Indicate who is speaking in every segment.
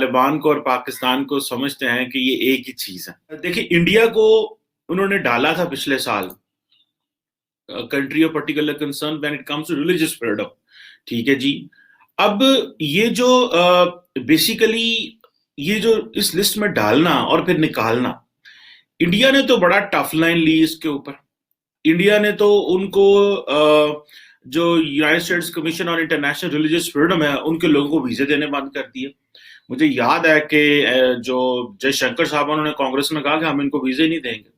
Speaker 1: तालिबान को और पाकिस्तान को समझते हैं कि ये एक ही चीज है। देखिए, इंडिया को उन्होंने डाला था पिछले साल country of particular concern when it comes to religious freedom. ठीक है जी। अब ये जो बेसिकली ये जो इस लिस्ट में डालना और फिर निकालना, इंडिया ने तो बड़ा टफ लाइन ली इसके ऊपर। इंडिया ने तो उनको जो United states commission on international religious freedom है, उनके लोगों को वीजे देने बंद कर दिए। मुझे याद है कि जो जयशंकर साहब उन्होंने कांग्रेस में कहा कि हम इनको वीजे नहीं देंगे,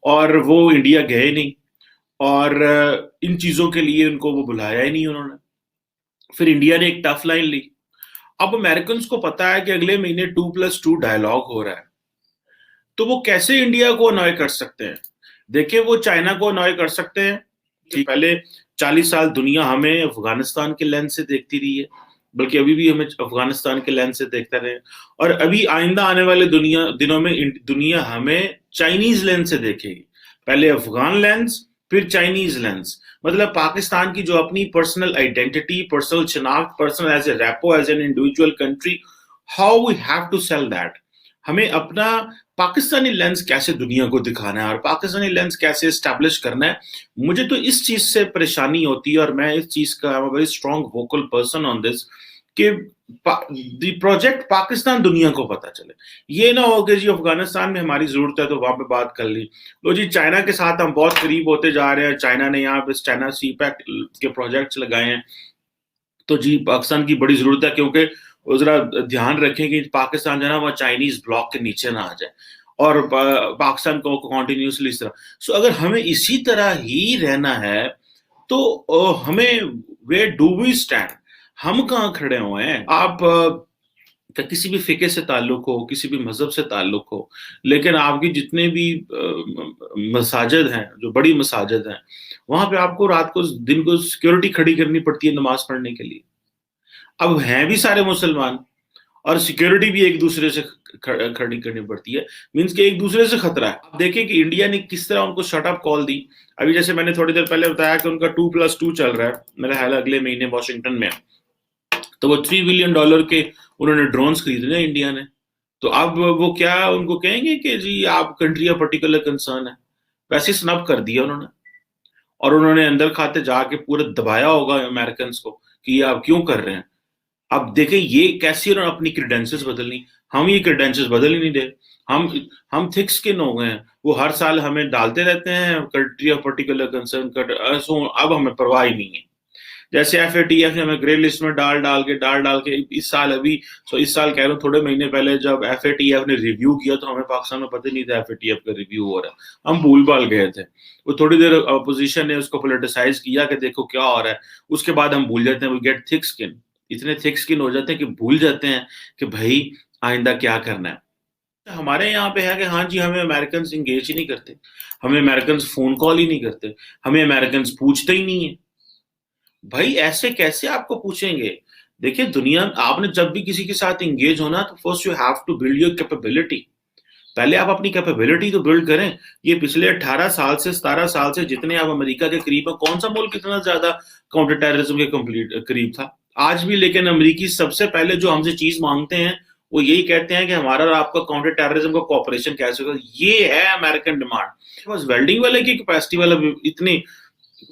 Speaker 1: और वो इंडिया गए नहीं, और इन चीजों के लिए उनको वो बुलाया ही नहीं उन्होंने। फिर इंडिया ने एक टफ लाइन ली। अब अमेरिकन को पता है कि अगले महीने 2+2 डायलॉग हो रहा है, तो वो कैसे इंडिया को अनॉय कर सकते हैं? देखिए, वो चाइना को अनॉय कर सकते हैं कि पहले 40 साल दुनिया हमें अफगानिस्तान के लेंस से देखती रही है, बल्कि अभी भी हमें अफगानिस्तान के लेंस से देखता रहे, और अभी आइंदा आने वाले दिनों में दुनिया हमें चाइनीज लेंस से देखेगी। पहले अफगान लेंस, फिर चाइनीज लेंस। मतलब पाकिस्तान की जो अपनी पर्सनल आइडेंटिटी, पर्सनल शिनाख्त, personal as a repo, as an individual country, how we have to sell that. हमें अपना पाकिस्तानी लेंस कैसे दुनिया को दिखाना है और पाकिस्तानी लेंस कैसे एस्टैब्लिश करना है, मुझे तो इस चीज से परेशानी होती है। और मैं इस चीज का very strong vocal person on this कि प्रोजेक्ट पाकिस्तान दुनिया को पता चले। ये ना हो कि जी अफगानिस्तान में हमारी जरूरत है तो वहां पे बात कर ली, लो जी चाइना के साथ हम बहुत करीब होते जा रहे हैं, चाइना ने यहाँ पे चाइना सी पैक के प्रोजेक्ट्स लगाए हैं, तो जी पाकिस्तान की बड़ी जरूरत है, क्योंकि वो जरा ध्यान रखें कि पाकिस्तान जो है ना वो चाइनीज ब्लॉक के नीचे ना आ जाए, और पाकिस्तान को कंटिन्यूसली इस तरह। सो अगर हमें इसी तरह ही रहना है तो हमें वे डू वी स्टैंड, हम कहाँ खड़े हुए हैं? आप का किसी भी फिके से ताल्लुक हो, किसी भी मजहब से ताल्लुक हो, लेकिन आपकी जितने भी मसाजिद हैं, जो बड़ी मसाजिद हैं, वहां पे आपको रात को दिन को सिक्योरिटी खड़ी करनी पड़ती है नमाज पढ़ने के लिए। अब हैं भी सारे मुसलमान, और सिक्योरिटी भी एक दूसरे से खड़ी करनी पड़ती है, मींस कि एक दूसरे से खतरा है। आप देखें कि इंडिया ने किस तरह उनको शट अप कॉल दी। अभी जैसे मैंने थोड़ी देर पहले बताया कि उनका 2+2 चल रहा है, मेरा ख्याल अगले महीने वॉशिंगटन में, तो वो $3 बिलियन के उन्होंने ड्रोन्स खरीदे हैं इंडिया ने। तो अब वो क्या उनको कहेंगे कि जी आप कंट्री ऑफ पर्टिकुलर कंसर्न है? वैसे स्नब कर दिया उन्होंने, और उन्होंने अंदर खाते जाके पूरे दबाया होगा अमेरिकन को कि ये आप क्यों कर रहे हैं। अब देखें ये कैसी उन्होंने अपनी क्रीडेंशियल्स बदलनी। हम ये क्रीडेंशियल्स बदल ही नहीं दे। हम थिक स्किन हो गए हैं, वो हर साल हमें डालते रहते हैं कंट्री ऑफ पर्टिकुलर कंसर्न कर, सो अब हमें परवाह ही नहीं है। जैसे FATF ने हमें ग्रे लिस्ट में डाल डाल के इस साल अभी, सो इस साल कह रहा हूँ, थोड़े महीने पहले जब FATF ने रिव्यू किया तो हमें पाकिस्तान में पता नहीं था FATF का रिव्यू हो रहा है, हम भूल भाल गए थे। वो थोड़ी देर अपोजिशन ने उसको पोलिटिसाइज किया कि देखो क्या हो रहा है, उसके बाद हम भूल जाते हैं, वी गेट थिक स्किन, इतने थिक स्किन हो जाते हैं कि भूल जाते हैं कि भाई आइंदा क्या करना है। हमारे यहाँ पे है कि हाँ जी हमें अमेरिकन इंगेज ही नहीं करते, हमें अमेरिकन फोन कॉल ही नहीं करते, हमें अमेरिकन पूछते ही नहीं है। भाई ऐसे कैसे आपको पूछेंगे? देखिए दुनिया, आपने जब भी किसी के साथ इंगेज होना तो first you have to build your capability. पहले आप अपनी कैपेबिलिटी तो बिल्ड करें। ये पिछले 18 साल से 17 साल से जितने आप अमेरिका के करीब है, कौन सा मुल्क इतना ज्यादा काउंटर टेररिज्म के कंप्लीट करीब था? आज भी लेकिन अमेरिकी सबसे पहले जो हमसे चीज मांगते हैं वो यही कहते हैं कि हमारा और आपका काउंटर टेररिज्म का कॉपरेशन कैसे होगा। ये है अमेरिकन डिमांड। बस वेल्डिंग वाले की कैपेसिटी वाला इतनी,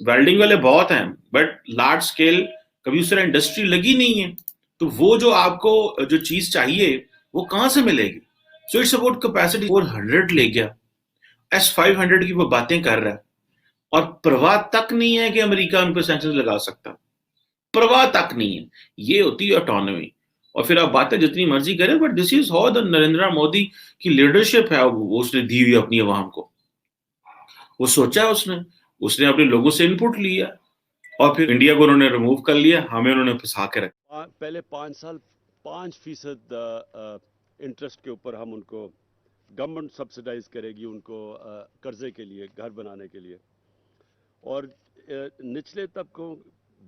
Speaker 1: वेल्डिंग वाले बहुत हैं बट लार्ज स्केल कभी उस तरह इंडस्ट्री लगी नहीं है, तो वो जो आपको जो चीज चाहिए वो कहां से मिलेगी? So it's about capacity. 400 ले गया, S-500 की वो बातें कर रहा है, और परवाह तक नहीं है कि अमेरिका उन पर सैंक्शन लगा सकता, परवाह तक नहीं है। ये होती है ऑटोनॉमी। और फिर आप बातें जितनी मर्जी करें, but this is how the Narendra Modi की लीडरशिप है, वो उसने दी हुई अपनी अवाम को। वो सोचा उसने उसने अपने लोगों से इनपुट लिया, और फिर इंडिया को उन्होंने रिमूव कर लिया, हमें उन्होंने फंसा के रखा।
Speaker 2: पहले 5 साल 5% इंटरेस्ट के ऊपर हम उनको, गवर्नमेंट सब्सिडाइज करेगी उनको कर्जे के लिए, घर बनाने के लिए। और निचले तबकों,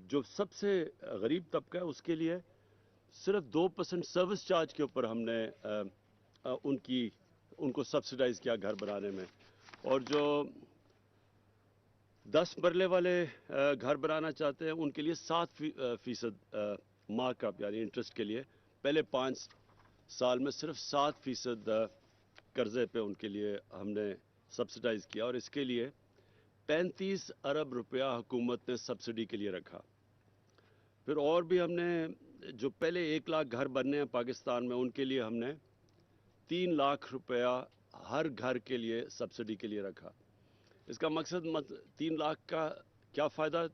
Speaker 2: जो सबसे गरीब तबका है, उसके लिए सिर्फ 2% सर्विस चार्ज के ऊपर हमने उनको सब्सिडाइज किया घर बनाने में। और जो 10 मरले वाले घर बनाना चाहते हैं उनके लिए 7% मार्कअप यानी इंटरेस्ट के लिए पहले 5 साल में सिर्फ 7% कर्जे पे उनके लिए हमने सब्सिडाइज किया और इसके लिए 35 अरब रुपया हुकूमत ने सब्सिडी के लिए रखा। फिर और भी हमने जो पहले 1 लाख घर बनने हैं पाकिस्तान में उनके लिए हमने 3 लाख रुपया हर घर के लिए सब्सिडी के लिए रखा। इसका मकसद 3 लाख का क्या फ़ायदा,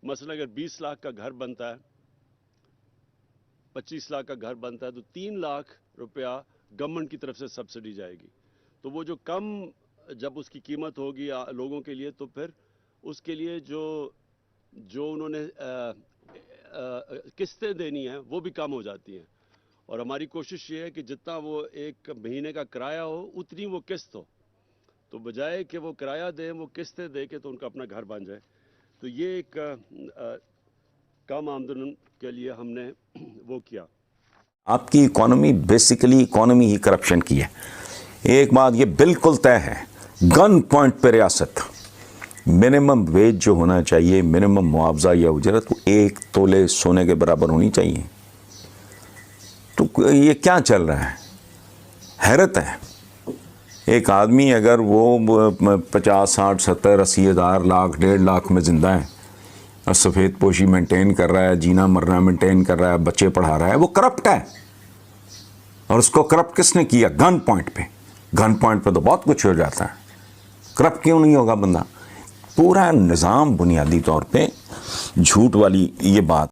Speaker 2: मसलन अगर 20 लाख का घर बनता है, 25 लाख का घर बनता है तो 3 लाख रुपया गवर्नमेंट की तरफ से सब्सिडी जाएगी। तो वो जो कम जब उसकी कीमत होगी लोगों के लिए तो फिर उसके लिए जो उन्होंने किस्तें देनी हैं वो भी कम हो जाती हैं। और हमारी कोशिश ये है कि जितना वो एक महीने का किराया हो उतनी वो किस्त हो, तो बजाय कि वो किराया दें वो किस्तें दे के तो उनका अपना घर बन जाए। तो ये एक कम आमदन के लिए हमने वो किया।
Speaker 3: आपकी इकोनॉमी बेसिकली इकोनॉमी ही करप्शन की है। एक बात ये बिल्कुल तय है, गन पॉइंट पे रियासत, मिनिमम वेज जो होना चाहिए, मिनिमम मुआवजा या उजरत, वो 1 तोले सोने के बराबर होनी चाहिए। तो ये क्या चल रहा है, हैरत है। एक आदमी अगर वो 50, 60, 70, 80 हज़ार, लाख, 1.5 लाख में ज़िंदा है और सफ़ेद पोशी मेंटेन कर रहा है, जीना मरना मेंटेन कर रहा है, बच्चे पढ़ा रहा है, वो करप्ट है। और उसको करप्ट किसने किया? गन पॉइंट पे। गन पॉइंट पे तो बहुत कुछ हो जाता है, करप्ट क्यों नहीं होगा बंदा? पूरा निज़ाम बुनियादी तौर पे झूठ वाली ये बात